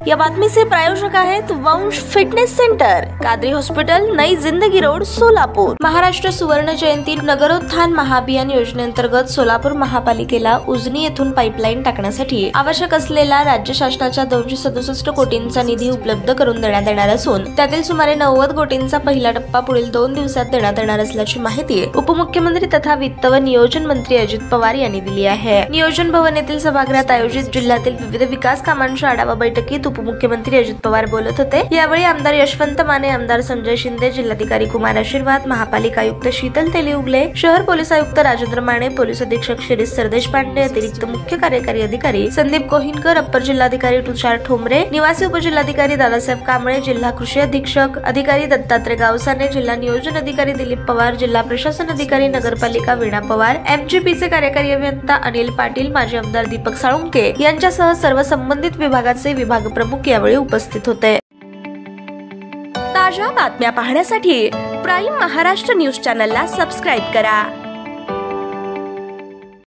या बातमीचे प्रायोजक आहेत वंश फिटनेस सेंटर, कादरी हॉस्पिटल, नई जिंदगी रोड, सोलापूर। महाराष्ट्र सुवर्ण जयंती नगरोत्थान महाअभियान योजनेअंतर्गत सोलापूर महापालिकेला उजनी येथून पाईपलाईन टाकण्यासाठी आवश्यक असलेला राज्य शासनाच्या 267 कोटींचा निधी उपलब्ध करून देण्यात येणार असून त्यातील सुमारे 90 कोटींचा पहिला टप्पा पुढील 2 दिवसात देण्यात येणार असल्याची माहिती उपमुख्यमंत्री तथा वित्त व नियोजन मंत्री अजित पवार यांनी दिली आहे। नियोजन भवन येथील सभागृहात आयोजित जिल्ह्यातील विविध विकास कामांच्या आढावा बैठकीत उपमुख्यमंत्री अजित पवार बोलत होते। यावेळी आमदार यशवंत माने, आमदार संजय शिंदे, जिल्हाधिकारी कुमार आशीर्वाद, महापालिका आयुक्त शीतल तेलीउगले, शहर पोलीस आयुक्त राजेंद्र माने, पोलीस अधीक्षक शिरीष सरदेशपांडे, अतिरिक्त मुख्य कार्यकारी अधिकारी संदीप कोहिनकर, अप्पर जिल्हाधिकारी तुषार ठोंबरे, निवासी उपजिल्हाधिकारी दादासाहेब कांबळे, जिल्हा कृषी अधीक्षक अधिकारी दत्तात्रय गावसाने, जिल्हा नियोजन अधिकारी दिलीप पवार, जिल्हा प्रशासन अधिकारी नगरपालिका वीणा पवार, एमजीपीचे कार्यकारी अभियंता अनिल पाटील, माजी आमदार दीपक साळुंके यांच्यासह सर्व संबंधित विभागाचे विभाग प्रमुख यावेळी उपस्थित होते। ताज्या बातम्या पाहण्यासाठी प्राईम महाराष्ट्र न्यूज चॅनलला सबस्क्राईब करा।